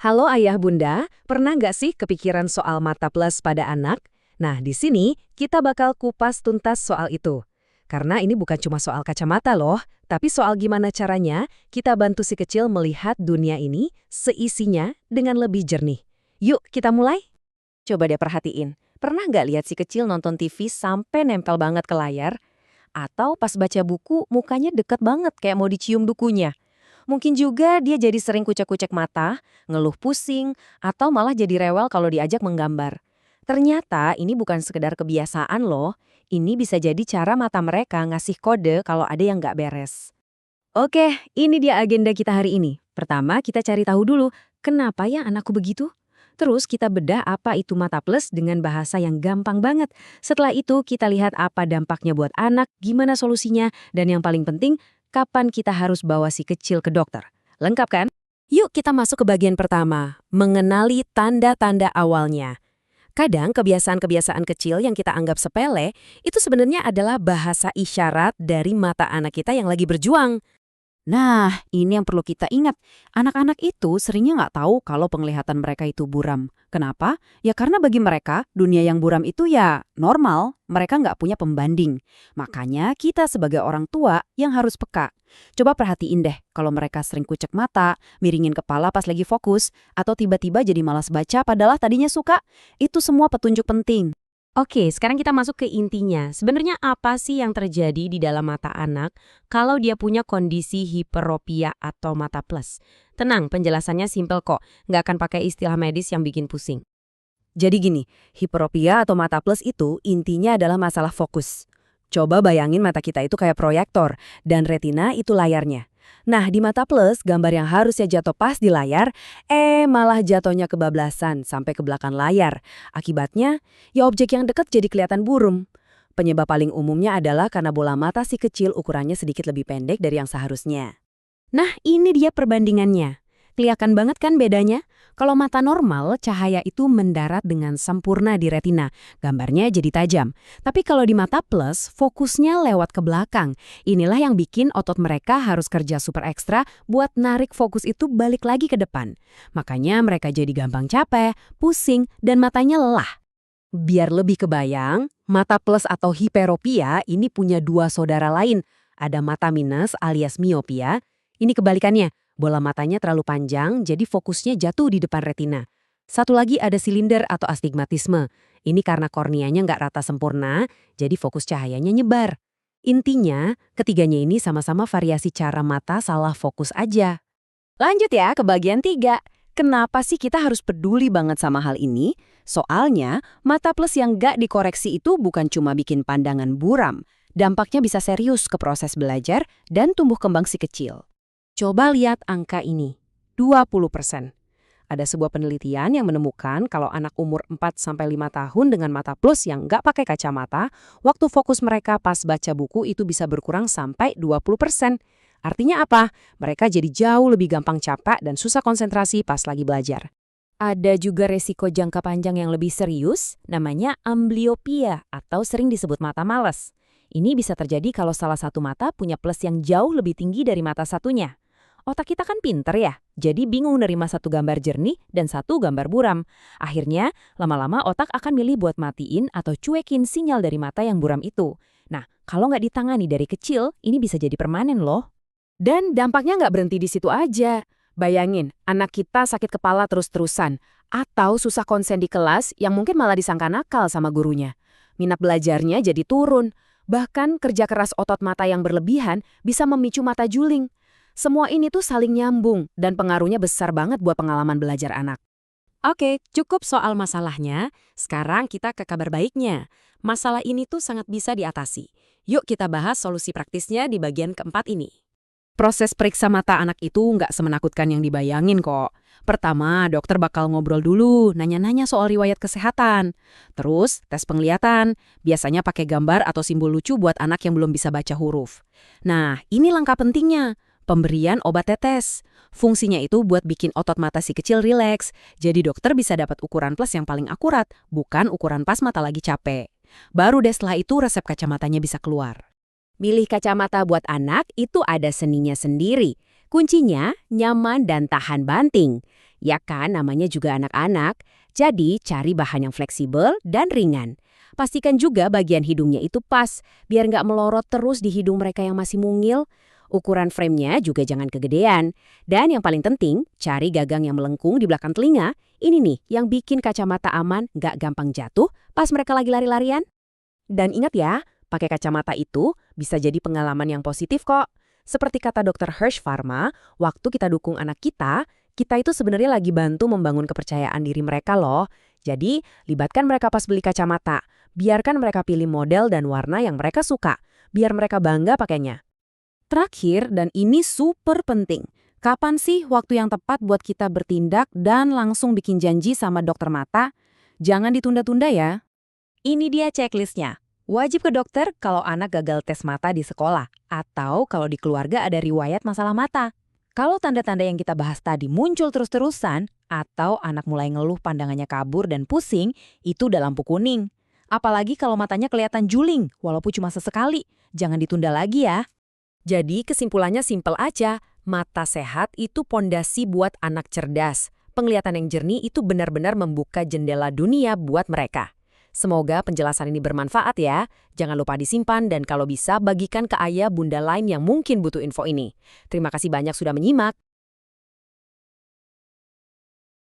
Halo ayah bunda, pernah nggak sih kepikiran soal mata plus pada anak? Nah, di sini kita bakal kupas tuntas soal itu. Karena ini bukan cuma soal kacamata loh, tapi soal gimana caranya kita bantu si kecil melihat dunia ini seisinya dengan lebih jernih. Yuk, kita mulai? Coba deh perhatiin, pernah nggak lihat si kecil nonton TV sampai nempel banget ke layar? Atau pas baca buku, mukanya deket banget kayak mau dicium dukunya? Mungkin juga dia jadi sering kucek-kucek mata, ngeluh pusing, atau malah jadi rewel kalau diajak menggambar. Ternyata ini bukan sekedar kebiasaan loh, ini bisa jadi cara mata mereka ngasih kode kalau ada yang nggak beres. Oke, ini dia agenda kita hari ini. Pertama, kita cari tahu dulu, kenapa ya anakku begitu? Terus kita bedah apa itu mata plus dengan bahasa yang gampang banget. Setelah itu kita lihat apa dampaknya buat anak, gimana solusinya, dan yang paling penting, kapan kita harus bawa si kecil ke dokter. Lengkap kan? Yuk kita masuk ke bagian pertama, mengenali tanda-tanda awalnya. Kadang kebiasaan-kebiasaan kecil yang kita anggap sepele, itu sebenarnya adalah bahasa isyarat dari mata anak kita yang lagi berjuang. Nah, ini yang perlu kita ingat. Anak-anak itu seringnya nggak tahu kalau penglihatan mereka itu buram. Kenapa? Ya karena bagi mereka, dunia yang buram itu ya normal. Mereka nggak punya pembanding. Makanya kita sebagai orang tua yang harus peka. Coba perhatiin deh kalau mereka sering kucek mata, miringin kepala pas lagi fokus, atau tiba-tiba jadi malas baca padahal tadinya suka. Itu semua petunjuk penting. Oke, sekarang kita masuk ke intinya. Sebenarnya apa sih yang terjadi di dalam mata anak kalau dia punya kondisi hiperopia atau mata plus? Tenang, penjelasannya simpel kok. Nggak akan pakai istilah medis yang bikin pusing. Jadi gini, hiperopia atau mata plus itu intinya adalah masalah fokus. Coba bayangin mata kita itu kayak proyektor, dan retina itu layarnya. Nah, di mata plus, gambar yang harusnya jatuh pas di layar, malah jatuhnya kebablasan sampai ke belakang layar. Akibatnya, ya objek yang dekat jadi kelihatan buram. Penyebab paling umumnya adalah karena bola mata si kecil ukurannya sedikit lebih pendek dari yang seharusnya. Nah, ini dia perbandingannya. Kelihatan banget kan bedanya? Kalau mata normal, cahaya itu mendarat dengan sempurna di retina. Gambarnya jadi tajam. Tapi kalau di mata plus, fokusnya lewat ke belakang. Inilah yang bikin otot mereka harus kerja super ekstra buat narik fokus itu balik lagi ke depan. Makanya mereka jadi gampang capek, pusing, dan matanya lelah. Biar lebih kebayang, mata plus atau hiperopia ini punya dua saudara lain. Ada mata minus alias miopia. Ini kebalikannya. Bola matanya terlalu panjang, jadi fokusnya jatuh di depan retina. Satu lagi ada silinder atau astigmatisme. Ini karena korneanya nggak rata sempurna, jadi fokus cahayanya nyebar. Intinya, ketiganya ini sama-sama variasi cara mata salah fokus aja. Lanjut ya ke bagian 3. Kenapa sih kita harus peduli banget sama hal ini? Soalnya, mata plus yang nggak dikoreksi itu bukan cuma bikin pandangan buram. Dampaknya bisa serius ke proses belajar dan tumbuh kembang si kecil. Coba lihat angka ini, 20%. Ada sebuah penelitian yang menemukan kalau anak umur 4-5 tahun dengan mata plus yang nggak pakai kacamata, waktu fokus mereka pas baca buku itu bisa berkurang sampai 20%. Artinya apa? Mereka jadi jauh lebih gampang capek dan susah konsentrasi pas lagi belajar. Ada juga resiko jangka panjang yang lebih serius, namanya amblyopia atau sering disebut mata malas. Ini bisa terjadi kalau salah satu mata punya plus yang jauh lebih tinggi dari mata satunya. Otak kita kan pinter ya, jadi bingung nerima satu gambar jernih dan satu gambar buram. Akhirnya, lama-lama otak akan milih buat matiin atau cuekin sinyal dari mata yang buram itu. Nah, kalau nggak ditangani dari kecil, ini bisa jadi permanen loh. Dan dampaknya nggak berhenti di situ aja. Bayangin, anak kita sakit kepala terus-terusan, atau susah konsen di kelas yang mungkin malah disangka nakal sama gurunya. Minat belajarnya jadi turun. Bahkan kerja keras otot mata yang berlebihan bisa memicu mata juling. Semua ini tuh saling nyambung dan pengaruhnya besar banget buat pengalaman belajar anak. Oke, cukup soal masalahnya. Sekarang kita ke kabar baiknya. Masalah ini tuh sangat bisa diatasi. Yuk kita bahas solusi praktisnya di bagian keempat ini. Proses periksa mata anak itu nggak semenakutkan yang dibayangin kok. Pertama, dokter bakal ngobrol dulu, nanya-nanya soal riwayat kesehatan. Terus, tes penglihatan. Biasanya pakai gambar atau simbol lucu buat anak yang belum bisa baca huruf. Nah, ini langkah pentingnya. Pemberian obat tetes. Fungsinya itu buat bikin otot mata si kecil rileks. Jadi dokter bisa dapat ukuran plus yang paling akurat, bukan ukuran pas mata lagi capek. Baru deh setelah itu resep kacamatanya bisa keluar. Milih kacamata buat anak itu ada seninya sendiri. Kuncinya nyaman dan tahan banting. Ya kan, namanya juga anak-anak. Jadi, cari bahan yang fleksibel dan ringan. Pastikan juga bagian hidungnya itu pas, biar nggak melorot terus di hidung mereka yang masih mungil. Ukuran framenya juga jangan kegedean. Dan yang paling penting, cari gagang yang melengkung di belakang telinga. Ini nih, yang bikin kacamata aman nggak gampang jatuh pas mereka lagi lari-larian. Dan ingat ya, pakai kacamata itu bisa jadi pengalaman yang positif kok. Seperti kata Dr. Hirsch Pharma, waktu kita dukung anak kita itu sebenarnya lagi bantu membangun kepercayaan diri mereka loh. Jadi, libatkan mereka pas beli kacamata. Biarkan mereka pilih model dan warna yang mereka suka. Biar mereka bangga pakainya. Terakhir, dan ini super penting. Kapan sih waktu yang tepat buat kita bertindak dan langsung bikin janji sama dokter mata? Jangan ditunda-tunda ya. Ini dia checklistnya. Wajib ke dokter kalau anak gagal tes mata di sekolah atau kalau di keluarga ada riwayat masalah mata. Kalau tanda-tanda yang kita bahas tadi muncul terus-terusan atau anak mulai ngeluh pandangannya kabur dan pusing, itu udah lampu kuning. Apalagi kalau matanya kelihatan juling, walaupun cuma sesekali. Jangan ditunda lagi ya. Jadi kesimpulannya simpel aja, mata sehat itu pondasi buat anak cerdas. Penglihatan yang jernih itu benar-benar membuka jendela dunia buat mereka. Semoga penjelasan ini bermanfaat ya. Jangan lupa disimpan dan kalau bisa bagikan ke ayah bunda lain yang mungkin butuh info ini. Terima kasih banyak sudah menyimak.